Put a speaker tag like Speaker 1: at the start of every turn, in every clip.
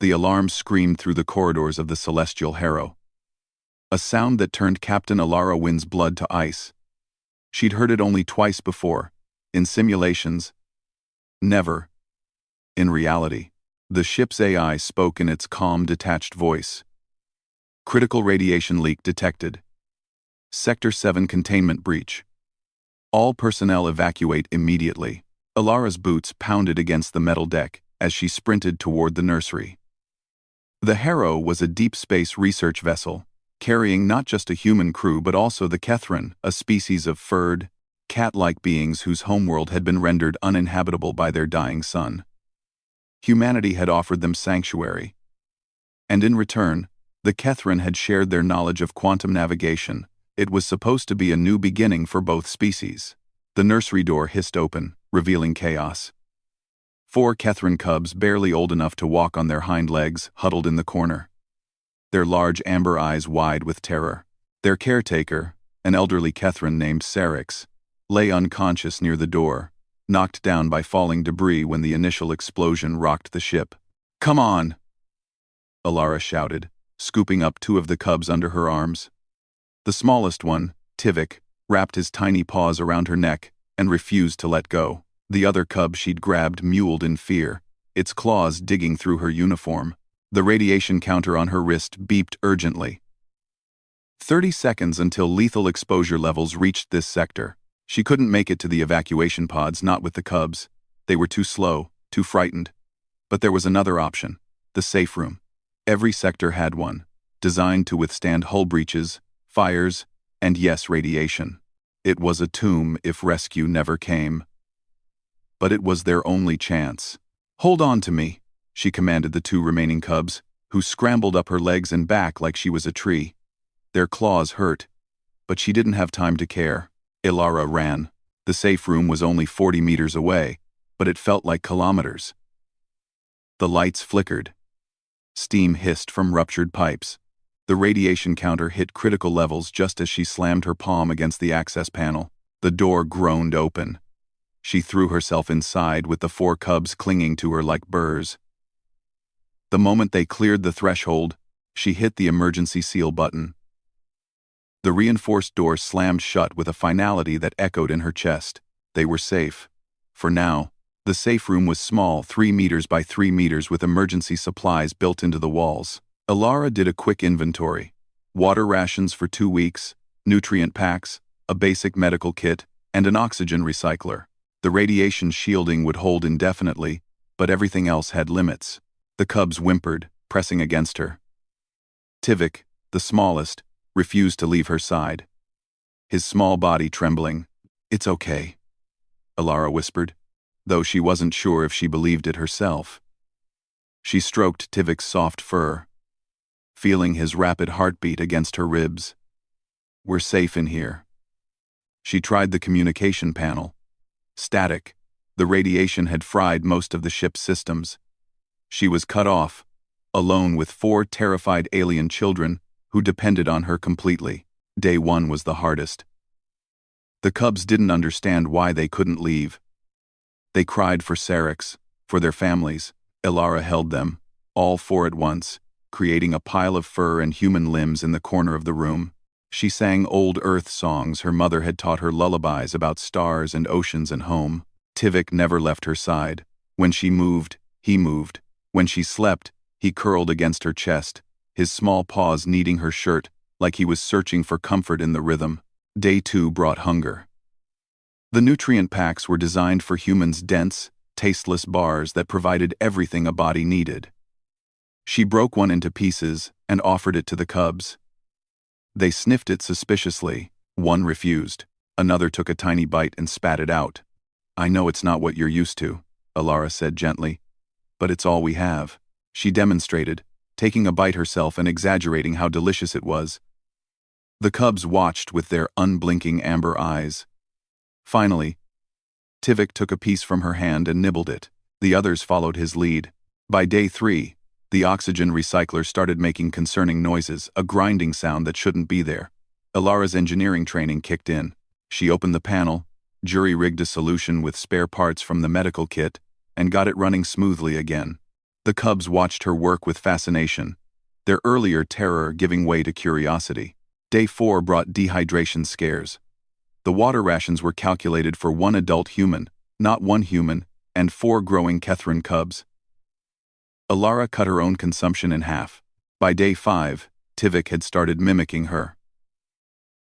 Speaker 1: The alarm screamed through the corridors of the celestial harrow. A sound that turned Captain Alara Wynn's blood to ice. She'd heard it only twice before, in simulations. Never in reality. The ship's AI spoke in its calm, detached voice. Critical radiation leak detected. Sector 7 containment breach. All personnel evacuate immediately. Alara's boots pounded against the metal deck as she sprinted toward the nursery. The Harrow was a deep space research vessel, carrying not just a human crew but also the Kethran, a species of furred, cat-like beings whose homeworld had been rendered uninhabitable by their dying sun. Humanity had offered them sanctuary. And in return, the Kethran had shared their knowledge of quantum navigation. It was supposed to be a new beginning for both species. The nursery door hissed open, revealing chaos. 4 Kethran cubs, barely old enough to walk on their hind legs, huddled in the corner. Their large amber eyes wide with terror. Their caretaker, an elderly Kethran named Syryx, lay unconscious near the door, knocked down by falling debris when the initial explosion rocked the ship. "Come on!" Alara shouted, scooping up 2 of the cubs under her arms. The smallest one, Tivik, wrapped his tiny paws around her neck and refused to let go. The other cub she'd grabbed mewled in fear, its claws digging through her uniform. The radiation counter on her wrist beeped urgently. 30 seconds until lethal exposure levels reached this sector. She couldn't make it to the evacuation pods, not with the cubs. They were too slow, too frightened. But there was another option, the safe room. Every sector had one, designed to withstand hull breaches, fires, and yes, radiation. It was a tomb if rescue never came. But it was their only chance. "Hold on to me," she commanded the 2 remaining cubs, who scrambled up her legs and back like she was a tree. Their claws hurt, but she didn't have time to care. Alara ran. The safe room was only 40 meters away, but it felt like kilometers. The lights flickered. Steam hissed from ruptured pipes. The radiation counter hit critical levels just as she slammed her palm against the access panel. The door groaned open. She threw herself inside with the 4 cubs clinging to her like burrs. The moment they cleared the threshold, she hit the emergency seal button. The reinforced door slammed shut with a finality that echoed in her chest. They were safe. For now. The safe room was small, 3 meters by 3 meters, with emergency supplies built into the walls. Alara did a quick inventory. Water rations for 2 weeks, nutrient packs, a basic medical kit, and an oxygen recycler. The radiation shielding would hold indefinitely, but everything else had limits. The cubs whimpered, pressing against her. Tivik, the smallest, refused to leave her side. His small body trembling. "It's okay," Alara whispered, though she wasn't sure if she believed it herself. She stroked Tivik's soft fur, feeling his rapid heartbeat against her ribs. "We're safe in here." She tried the communication panel. Static. The radiation had fried most of the ship's systems. She was cut off, alone with 4 terrified alien children who depended on her completely. Day 1 was the hardest. The cubs didn't understand why they couldn't leave. They cried for Syryx, for their families. Alara held them, all 4 at once, creating a pile of fur and human limbs in the corner of the room. She sang old Earth songs her mother had taught her, lullabies about stars and oceans and home. Tivik never left her side. When she moved, he moved. When she slept, he curled against her chest, his small paws kneading her shirt like he was searching for comfort in the rhythm. Day 2 brought hunger. The nutrient packs were designed for humans, dense, tasteless bars that provided everything a body needed. She broke one into pieces and offered it to the cubs. They sniffed it suspiciously. One refused. Another took a tiny bite and spat it out. "I know it's not what you're used to," Alara said gently, "but it's all we have." She demonstrated, taking a bite herself and exaggerating how delicious it was. The cubs watched with their unblinking amber eyes. Finally, Tivik took a piece from her hand and nibbled it. The others followed his lead. By day 3, the oxygen recycler started making concerning noises, a grinding sound that shouldn't be there. Alara's engineering training kicked in. She opened the panel, jury-rigged a solution with spare parts from the medical kit, and got it running smoothly again. The cubs watched her work with fascination, their earlier terror giving way to curiosity. Day 4 brought dehydration scares. The water rations were calculated for 1 adult human, not 1 human, and 4 growing Kethrin cubs. Alara cut her own consumption in half. By day 5, Tivik had started mimicking her.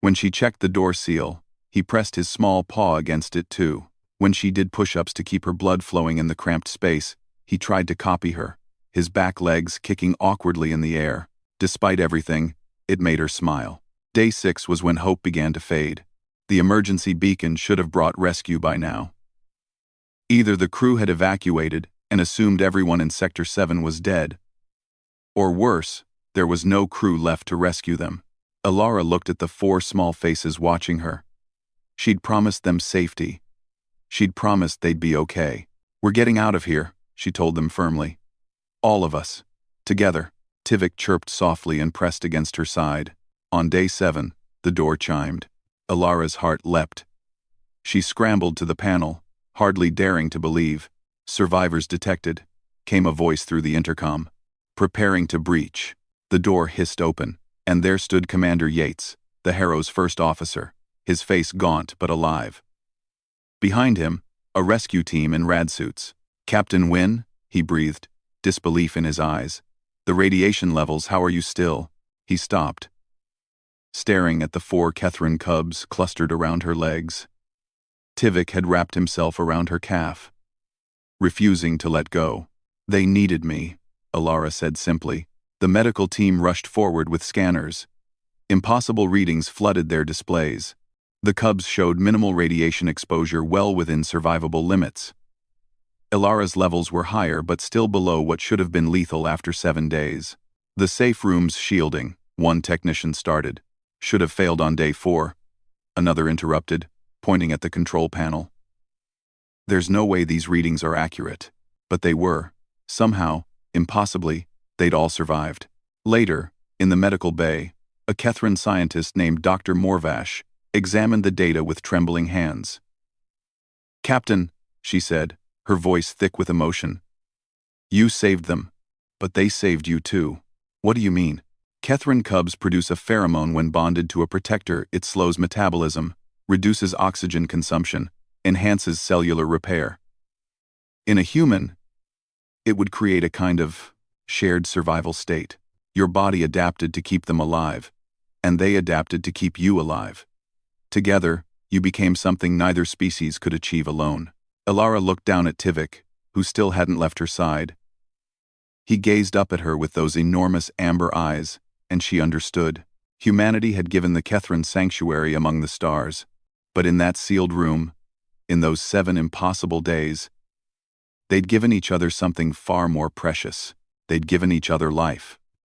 Speaker 1: When she checked the door seal, he pressed his small paw against it too. When she did push-ups to keep her blood flowing in the cramped space, he tried to copy her, his back legs kicking awkwardly in the air. Despite everything, it made her smile. Day 6 was when hope began to fade. The emergency beacon should have brought rescue by now. Either the crew had evacuated and assumed everyone in Sector 7 was dead, or worse, there was no crew left to rescue them. Alara looked at the 4 small faces watching her. She'd promised them safety. She'd promised they'd be okay. "We're getting out of here," she told them firmly. "All of us. Together." Tivik chirped softly and pressed against her side. On day 7, the door chimed. Alara's heart leapt. She scrambled to the panel, hardly daring to believe. "Survivors detected," came a voice through the intercom. "Preparing to breach." The door hissed open, and there stood Commander Yates, the Harrow's first officer, his face gaunt but alive. Behind him, a rescue team in rad suits. "Captain Wynne?" he breathed, disbelief in his eyes. "The radiation levels, how are you still?" He stopped, staring at the 4 Kethrin cubs clustered around her legs. Tivik had wrapped himself around her calf, refusing to let go. "They needed me," Alara said simply. The medical team rushed forward with scanners. Impossible readings flooded their displays. The cubs showed minimal radiation exposure well within survivable limits. Alara's levels were higher but still below what should have been lethal after 7 days. "The safe room's shielding," one technician started. "Should have failed on day 4. Another interrupted, pointing at the control panel. "There's no way these readings are accurate." But they were. Somehow, impossibly, they'd all survived. Later, in the medical bay, a Kethrin scientist named Dr. Morvash examined the data with trembling hands. "Captain," she said, her voice thick with emotion, "you saved them, but they saved you too." "What do you mean?" "Kethrin cubs produce a pheromone when bonded to a protector. It slows metabolism, reduces oxygen consumption, enhances cellular repair. In a human, it would create a kind of shared survival state. Your body adapted to keep them alive, and they adapted to keep you alive. Together, you became something neither species could achieve alone." Alara looked down at Tivik, who still hadn't left her side. He gazed up at her with those enormous amber eyes, and she understood. Humanity had given the Kethrin sanctuary among the stars, but in that sealed room, in those 7 impossible days, they'd given each other something far more precious. They'd given each other life.